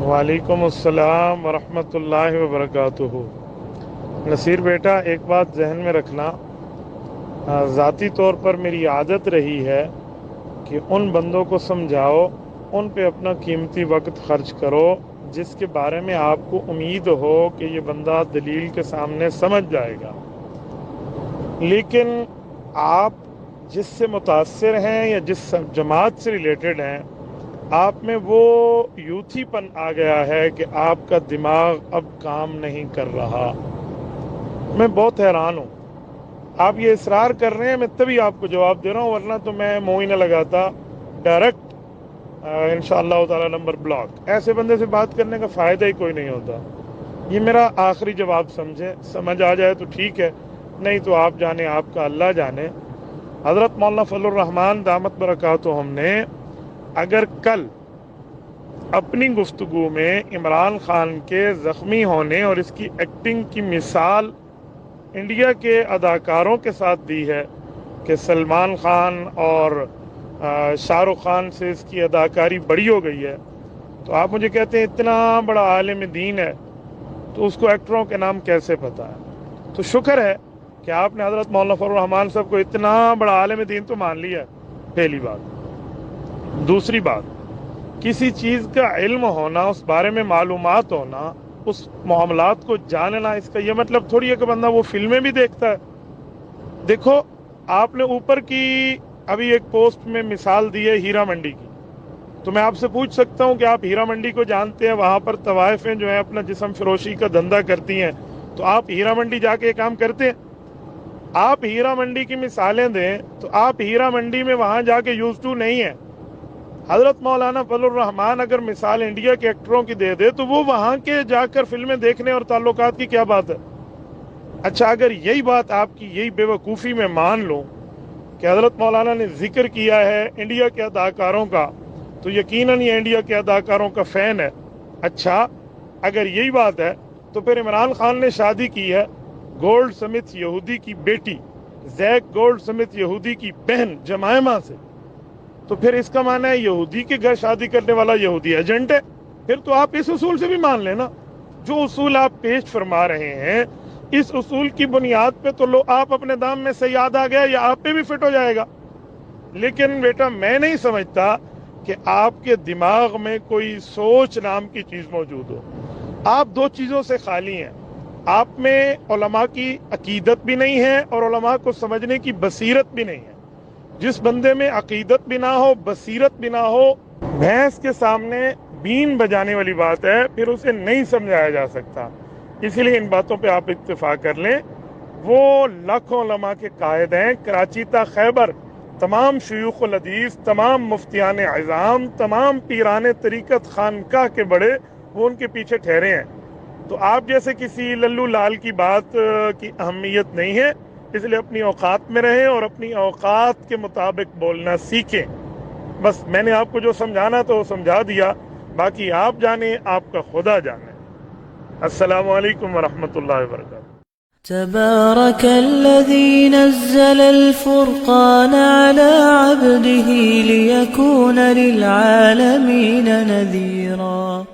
वालेकुम अस्सलाम वरहमतुल्लाहि वबरकातुहू। नसीर बेटा, एक बात जहन में रखना, ज़ाती तौर पर मेरी आदत रही है कि उन बंदों को समझाओ, उन पे अपना कीमती वक्त खर्च करो जिसके बारे में आपको उम्मीद हो कि ये बंदा दलील के सामने समझ जाएगा। लेकिन आप जिससे मुतासिर हैं या जिस जमात से रिलेटेड हैं, आप में वो यूथीपन आ गया है कि आपका दिमाग अब काम नहीं कर रहा। मैं बहुत हैरान हूँ, आप ये इसरार कर रहे हैं, मैं तभी आपको जवाब दे रहा हूँ, वरना तो मैं मुँह ही न लगाता, डायरेक्ट इंशाअल्लाह ताला नंबर ब्लॉक। ऐसे बंदे से बात करने का फ़ायदा ही कोई नहीं होता। ये मेरा आखिरी जवाब समझ आ जाए तो ठीक है, नहीं तो आप जाने, आपका अल्लाह जाने। हज़रत मौलाना फजलुर रहमान दामत बरकातुहू हमने अगर कल अपनी गुफ्तगू में इमरान खान के ज़ख्मी होने और इसकी एक्टिंग की मिसाल इंडिया के अदाकारों के साथ दी है कि सलमान खान और शाहरुख खान से इसकी अदाकारी बड़ी हो गई है, तो आप मुझे कहते हैं इतना बड़ा आलिम दीन है तो उसको एक्टरों के नाम कैसे पता है। तो शुक्र है कि आपने हज़रत मौलाना फजलुर रहमान साहब को इतना बड़ा आलिम दीन तो मान लिया, पहली बात। दूसरी बात, किसी चीज़ का इल्म होना, उस बारे में मालूमात होना, उस मामलात को जानना, इसका यह मतलब थोड़ी है कि बंदा वो फिल्में भी देखता है। देखो, आपने ऊपर की अभी एक पोस्ट में मिसाल दी है हीरा मंडी की, तो मैं आपसे पूछ सकता हूं कि आप हीरा मंडी को जानते हैं? वहां पर तवाइफें जो है अपना जिस्म फरोशी का धंधा करती हैं, तो आप हीरा मंडी जाके ये काम करते हैं? आप हीरा मंडी की मिसालें दें तो आप हीरा मंडी में वहां जाके यूज टू नहीं है। हजरत मौलाना फजलुर रहमान अगर मिसाल इंडिया के एक्टरों की दे दे तो वो वहां के जाकर फिल्में देखने और ताल्लुकात की क्या बात है। अच्छा, अगर यही बात आपकी यही बेवकूफ़ी में मान लो कि हजरत मौलाना ने जिक्र किया है इंडिया के अदाकारों का, तो यकीनन ये इंडिया के अदाकारों का फ़ैन है। अच्छा, अगर यही बात है तो फिर इमरान खान ने शादी की है गोल्ड स्मिथ यहूदी की बेटी जैक गोल्ड स्मिथ यहूदी की बहन जमायमा से, तो फिर इसका माना है यहूदी के घर शादी करने वाला यहूदी एजेंट है। फिर तो आप इस उसूल से भी मान लेना, जो उसूल आप पेश फरमा रहे हैं, इस उसूल की बुनियाद पे तो लो आप अपने दाम में से याद आ गया, या आप पे भी फिट हो जाएगा। लेकिन बेटा, मैं नहीं समझता कि आपके दिमाग में कोई सोच नाम की चीज मौजूद हो। आप दो चीजों से खाली हैं, आप में उलमा की अकीदत भी नहीं है और उलमा को समझने की बसीरत भी नहीं है। जिस बंदे में अकीदत भी ना हो, बसीरत भी ना हो, भैंस के सामने बीन बजाने वाली बात है, फिर उसे नहीं समझाया जा सकता। इसीलिए इन बातों पे आप इत्तेफाक कर लें। वो लाखों उलमा के कायद हैं, कराची ता खैबर, तमाम शयूखुल हदीस, तमाम मुफ्तियान आज़ाम, तमाम पीरान तरीक़त खानकाह के बड़े, वो उनके पीछे ठहरे हैं। तो आप जैसे किसी लल्लू लाल की बात की अहमियत नहीं है, इसलिए अपनी औकात में रहें और अपनी औकात के मुताबिक बोलना सीखें। बस मैंने आपको जो समझाना तो समझा दिया, बाकी आप जाने, आपका खुदा जाने। अस्सलामु अलैकुम वरहमतुल्लाहि वबरकातुहू। تبارك الذي نزل الفرقان على عبده ليكون للعالمين نذيرا